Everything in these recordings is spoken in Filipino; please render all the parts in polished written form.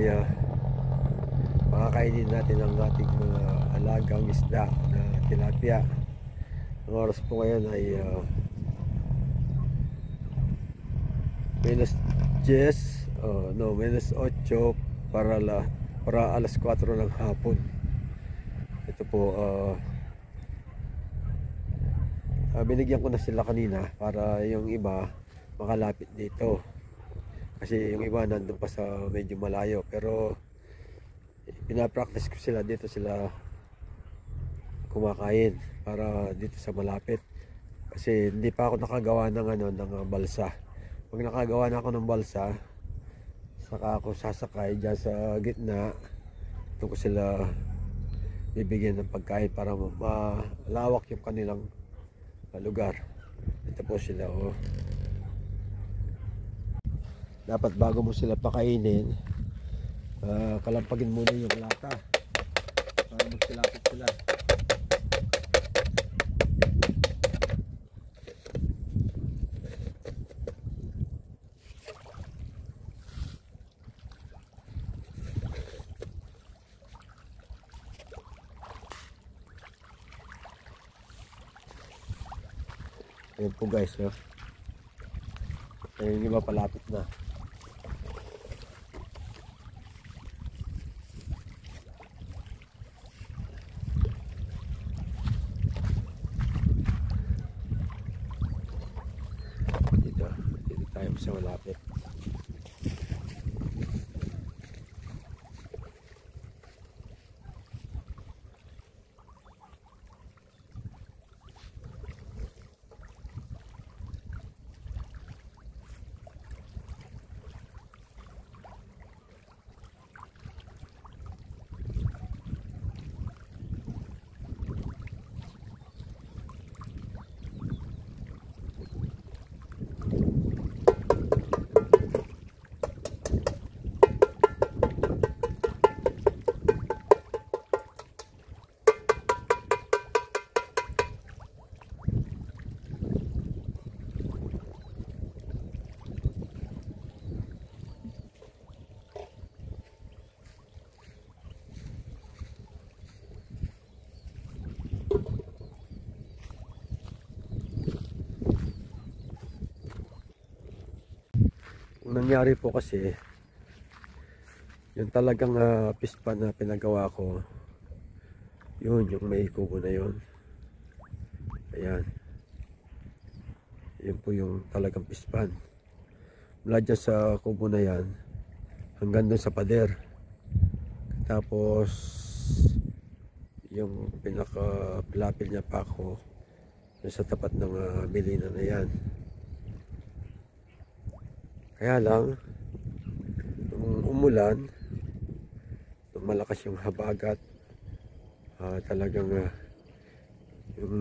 ay makakainin natin ang ating mga alagang isda na tilapia. Ang oras po ngayon ay minus 8 para alas 4 ng hapon. Ito po, binigyan ko na sila kanina para yung iba makalapit dito, kasi yung iba nandun pa sa medyo malayo, pero pinapractice ko sila dito, sila kumakain para dito sa malapit, kasi hindi pa ako nakagawa ng balsa. Pag nakagawa na ako ng balsa, saka ako sasakay dyan sa gitna. Ito ko sila bibigyan ng pagkain para malawak yung kanilang lugar. Ito po sila, oh. Dapat bago mo sila pakainin, kalampagin muna yung lata para magsilapit sila. Ayan po guys, oh. Yung iba palapit na. Dito tayo sa malapit. Ang nangyari po kasi, yung talagang pispan na pinagawa ko, yun, yung may kubo na yun. Ayan. Yun po yung talagang pispan. Mula dyan sa kubo na yan, hanggang doon sa pader. Tapos, yung pinaka-pilapil niya pa ako, sa tapat ng bilina na yan. Kaya lang, nung umulan, nung malakas yung habagat, talagang yung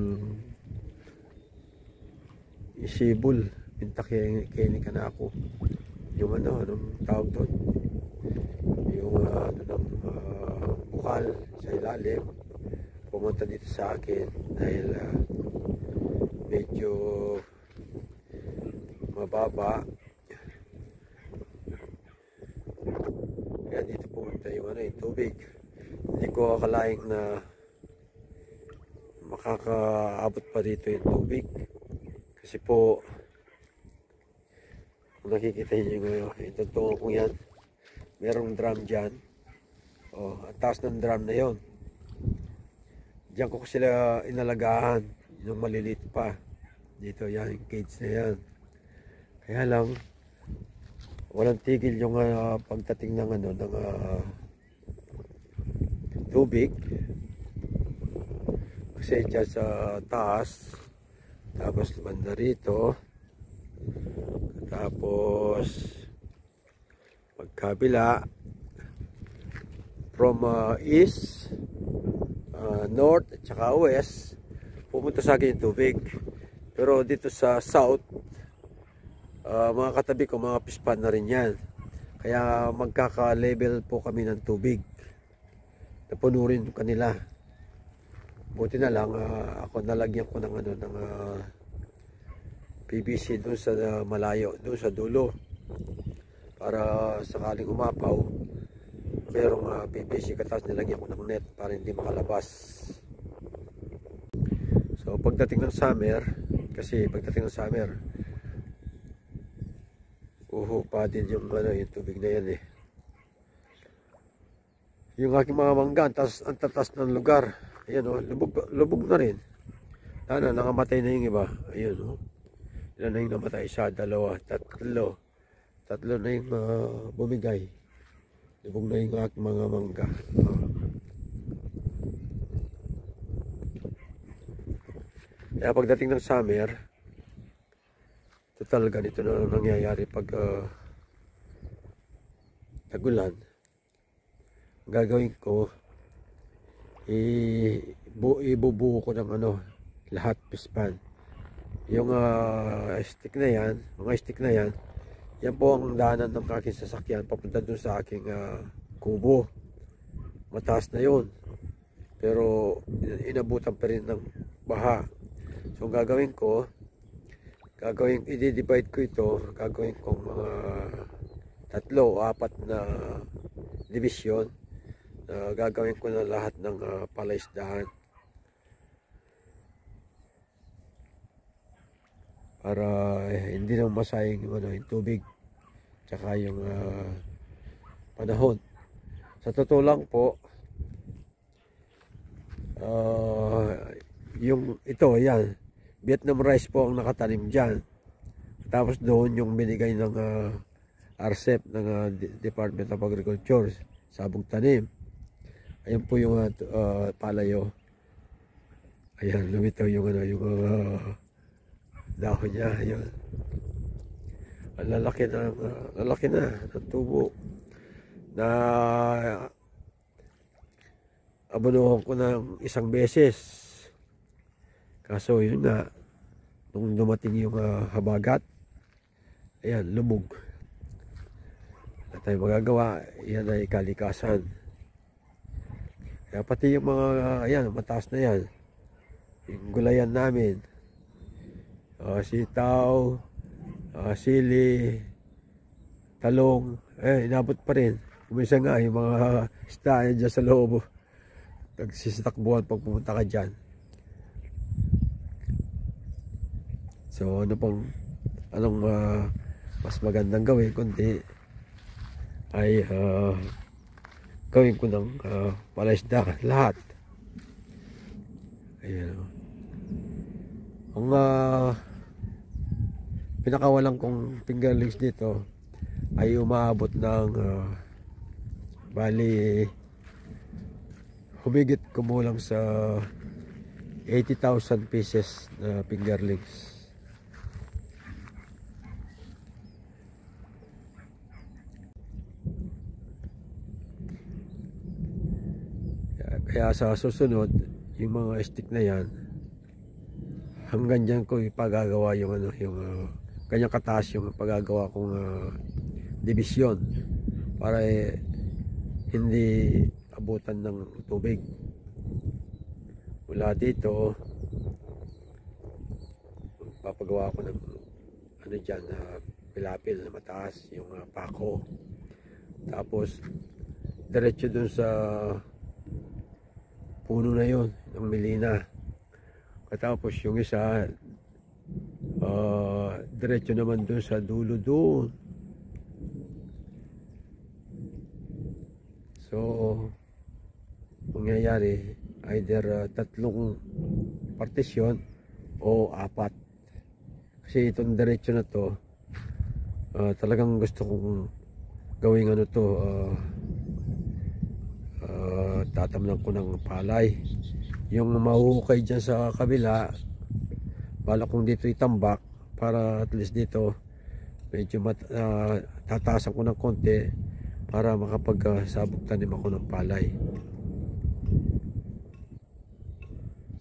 isibol, pintakini ka na ako. Yung anong tawag doon? Yung bukal sa ilalim, pumunta dito sa akin dahil medyo mababa. Kaya dito pumunta yung tubig. Hindi ko akalaing na makakaabot pa dito yung tubig. Kasi po, kung nakikita nyo itong tungo ko yan, merong drum dyan. Oh, ang taas ng drum na yon. Diyan ko sila inalagaan, yung maliliit pa. Dito yan, yung cage na yan. Kaya lang, walang tigil yung pagdating ng tubig, kasi dyan sa taas, tapos banda rito, tapos magkabila from east, north at saka west, pumunta sa akin yung tubig. Pero dito sa south, mga katabi ko, mga pispan na rin yan. Kaya magkaka-level po kami ng tubig. Napuno rin kanila. Buti na lang, ako nalagyan ko ng PVC doon sa malayo, doon sa dulo. Para sakaling umapaw, merong PVC katas, nilagyan ko ng net para hindi makalabas. So pagdating ng summer, kasi pagdating ng summer, pa din yung tubig na yan eh. Yung aking mga mangga, ang tatas ng lugar. Ayan o, lubog na rin. Sana nakamatay na yung iba. Ayun o. Ilan na yung namatay? Isa, dalawa, tatlo. Tatlo na yung bumigay. Lubog na yung aking mga mangga. Kaya pagdating ng summer, total ganito na nangyayari pag tagulan. Gagawin ko, ibubuo ko ng lahat pispan. Yung stick na yan, mga stick na yan, yan po ang daanan ng aking sasakyan papunta dun sa aking kubo. Mataas na yun, pero inabutan pa rin ng baha. So gagawin ko, i-divide ko ito, gagawin kong mga 3 o 4 na division. Gagawin ko na lahat ng palaisdaan para hindi na masayang yung tubig tsaka yung panahon. Sa totoo lang po, yung ito, yan, Vietnam rice po ang nakatanim dyan. Tapos doon yung binigay ng RCEP ng Department of Agriculture, sabong tanim. Ayan po yung palayo. Ayan, lumitaw yung dahon niya. Ayan. Ang lalaki na ng tubo. Na abonohan ko ng 1 beses. Kaso yun nga, nung dumating yung habagat, ayan, lumog. At tayo magagawa, yan ay kalikasan. Kaya pati yung mga, ayan, mataas na yan. Yung gulayan namin, sitaw, sili, talong, inabot pa rin. Kumisa nga, yung mga isda dyan sa loob, nagsisitakbuhan pag pumunta ka dyan. So anong mas magandang gawin kundi ay gawin ko ng palaisda lahat. Ayan. Ang pinakawalan kong fingerlings dito ay umaabot ng bali humigit kumulang sa 80,000 pieces na fingerlings. Kaya sa susunod, yung mga stick na yan, hanggang dyan ko ipagagawa yung yung kanyang kataas yung pagagawa kong division para hindi abutan ng tubig. Mula dito, papagawa ko ng dyan pilapil na mataas, yung pako. Tapos, diretso dun sa puno na yon ng Melina. Katapos yung isa diretso naman dun sa dulo doon. So mangyayari either 3 partisyon o 4. Kasi itong diretso na to talagang gusto kong gawing tatamnan ko ng palay. Yung mahuhukay dyan sa kabila, balak kong dito itambak para at least dito medyo tatasan ko ng konti para makapagsabog tanim ako ng palay.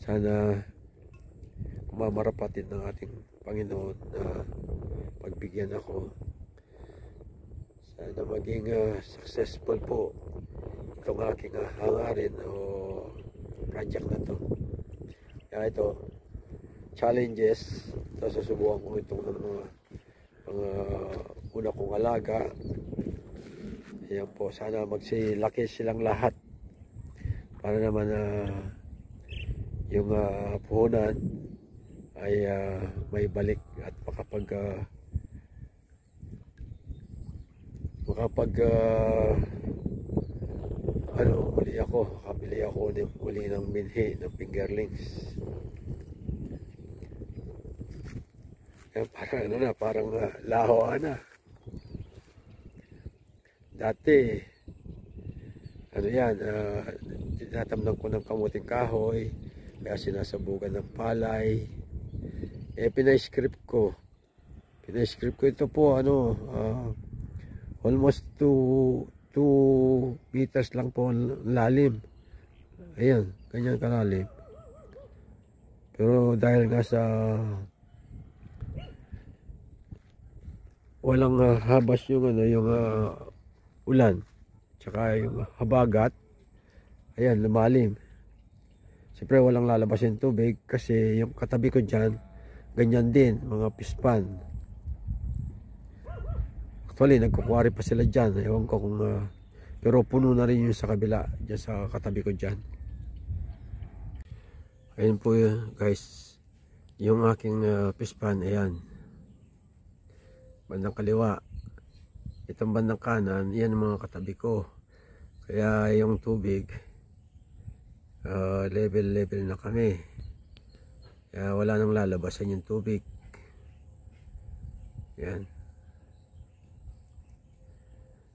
Sana kumamarapatin ng ating Panginoon na pagbigyan ako. Sana maging successful po itong aking hangarin o project na to. Kaya ito, challenges. Ito, susubukan ko itong mga una kong alaga. Ayan po, sana magsilaki silang lahat para naman yung puhunan ay may balik at makabili ako muli ng binhi ng fingerlings. Yan, parang laho na. Dati, tinatamnan ko ng kamuting kahoy, kaya sinasabugan ng palay. Pinay-script ko ito po, almost 2 meters lang po lalim. Ayan, ganyan kalalim. Pero dahil nga sa walang habas yung ulan, tsaka yung habagat, ayan, lumalim. Siyempre walang lalabas yung tubig kasi yung katabi ko dyan, ganyan din, mga pispan. Actually, nagkukuwari pa sila dyan. Ewan ko kung pero puno na rin yung sa kabila, dyan sa katabi ko dyan. Ayan po guys, yung aking pispan, ayan. Bandang kaliwa. Itong bandang kanan, yan ang mga katabi ko. Kaya yung tubig, level na kami. Kaya wala nang lalabasan yung tubig. Yan.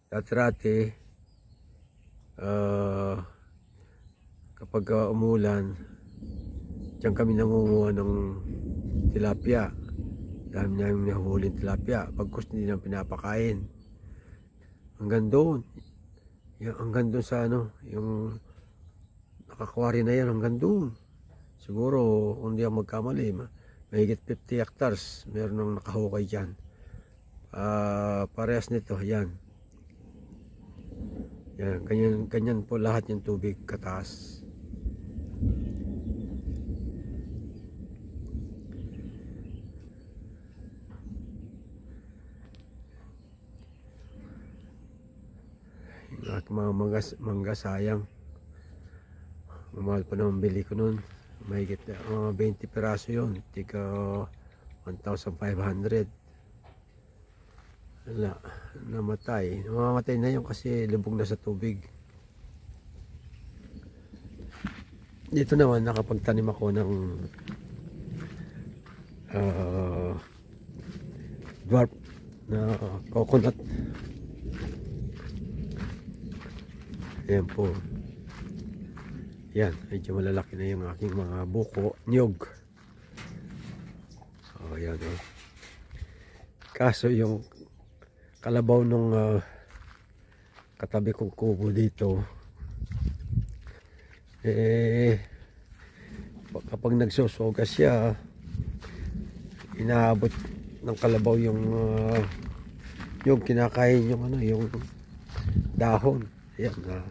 Dati kapag umulan, diyan kami nangunguha ng tilapia. Dami namin nahuhuling tilapia. Pagkus hindi na pinapakain. Hanggang doon. Hanggang doon sa yung nakakwari na yan, hanggang doon. Siguro, kung di ako magkamali, mahigit 50 hectares. Meron nang nakahukay dyan. Parehas nito, yan. Yan, ganyan po lahat yung tubig kataas. At mga mangga sayang. Mahal pa naman bili ko nun. Mahigit 20 piraso yun. Tika 1,500. Wala, namatay. Namamatay na yun kasi lubog na sa tubig. Dito naman nakapagtanim ako ng dwarf na coconut. Ayan po. Yan, medyo malalaki na yung aking mga buko, nyog. Ayan o. Kaso yung kalabaw nung katabi kong kubo dito, kapag nagsusugas siya, inaabot ng kalabaw yung kinakain yung yung dahon. Ayan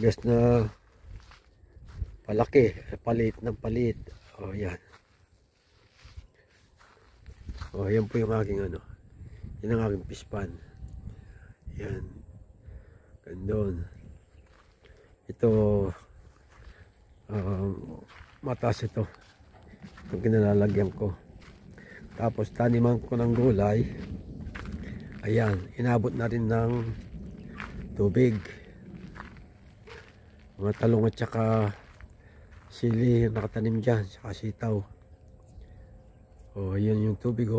guess na palaki, palit ng palit. Yan. Yan po yung aking yan ang aking pispan. Yan. Gandun. Ito mataas ito. Itong kinalalagyan ko. Tapos taniman ko ng gulay. Ayan, inabot na rin ng tubig. Mga talong at saka sili nakatanim dyan, saka sitaw. Yan yung tubig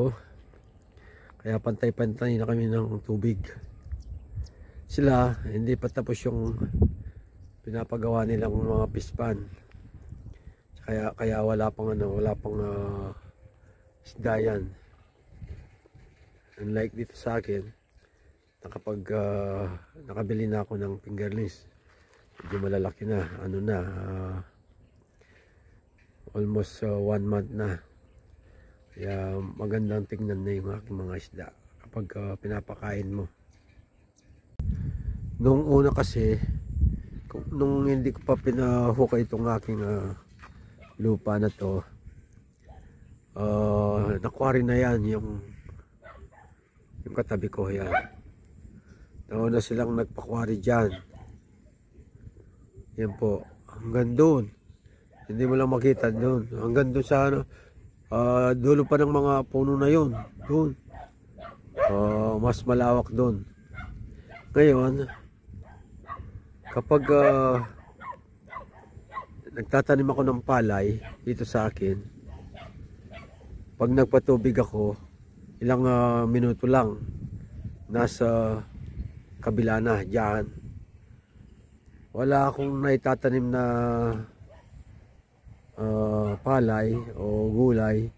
Kaya pantay-pantay na kami ng tubig. Sila hindi pa tapos yung pinapagawa nilang mga pispan. Kaya wala pang isda yan. Unlike dito sa akin, nakabili na ako ng fingerlings. Medyo malalaki na, almost 1 month na. Kaya magandang tingnan na yung aking mga isda kapag pinapakain mo. Nung una kasi, nung hindi ko pa pinahukay itong aking lupa na to, nakwari na yan yung katabi ko yan. Nauna silang nagpakwari dyan. Yan po. Hanggang doon. Hindi mo lang makita doon. Hanggang doon sa ano, dulo pa ng mga puno na yun. Doon. Mas malawak doon. Ngayon, kapag nagtatanim ako ng palay dito sa akin, pag nagpatubig ako, ilang minuto lang, nasa kabila na dyan. Wala akong naitatanim na palay o gulay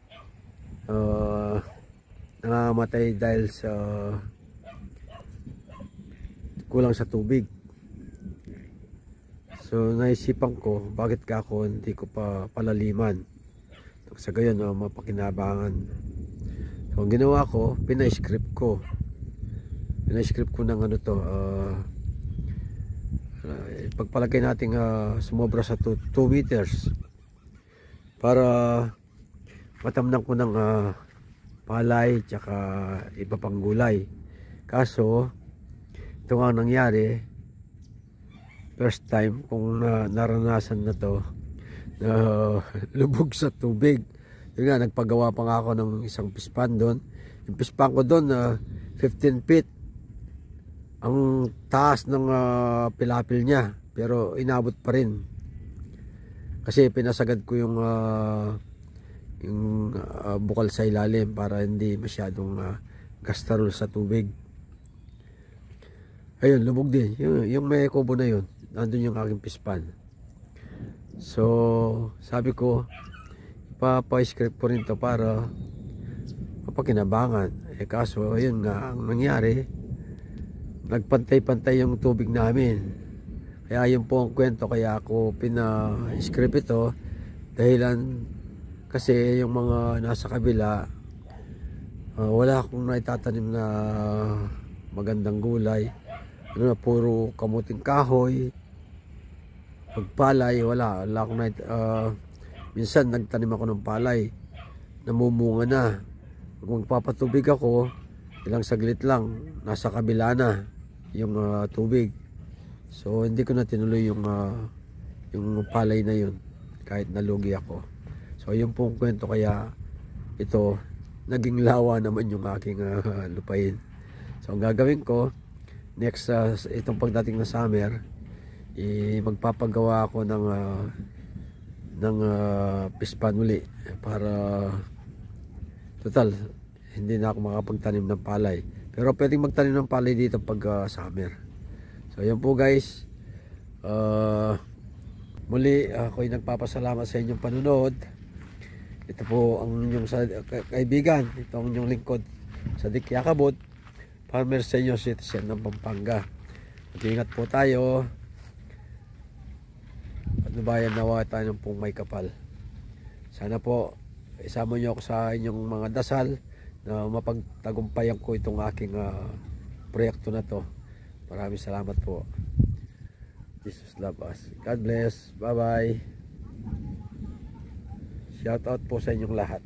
nangamatay dahil sa kulang sa tubig. So naisipan ko, bakit ka ako hindi ko pa palaliman sa gayon mapakinabangan. So ang ginawa ko, pinay-script ko ng ano to, pagpalagay natin sumobra sa 2 meters para matamnan ko ng palay tsaka iba pang gulay. Kaso ito nga nangyari, first time kong naranasan na to, na lubog sa tubig. Yun nga, nagpagawa pa nga ako ng isang pispan doon. Yung pispan ko doon 15 feet ang taas ng pilapil niya, pero inabot pa rin kasi pinasagad ko yung bukal sa ilalim para hindi masyadong gastarol sa tubig. Ayun, lubog din yung may kubo na yun, nandun yung aking pispan. So sabi ko, ipapa-script ko rin to para mapakinabangan. Kaso ayun nga ang nangyari, nagpantay-pantay yung tubig namin. Kaya yun po ang kwento, kaya ako pina-script ito, dahilan kasi yung mga nasa kabila, wala akong naitatanim na magandang gulay. Ano na, puro kamuting kahoy, pagpalay, wala akong minsan nagtanim ako ng palay, namumunga na. Pag magpapatubig ako, ilang saglit lang, nasa kabila na yung tubig. So hindi ko na tinuloy yung palay na yun kahit nalugi ako. So yun pong kwento, kaya ito naging lawa naman yung aking lupain. So ang gagawin ko next, itong pagdating na summer, magpapagawa ako ng pispan uli para total hindi na ako makapagtanim ng palay. Pero pwedeng magtanim ng palay dito pag summer. So yun po guys, muli ako'y nagpapasalamat sa inyong panunod. Ito po ang inyong kaibigan, ito ang inyong lingkod, Sadik Yakabot, Farmer Senior Citizen ng Pampanga. Mag-ingat po tayo. Patnubayan nawa tayo ng pong may kapal. Sana po isama nyo ako sa inyong mga dasal na mapagtagumpayan ko itong aking proyekto na to. Maraming salamat po. Jesus love us. God bless. Bye bye. Shout out po sa inyong lahat.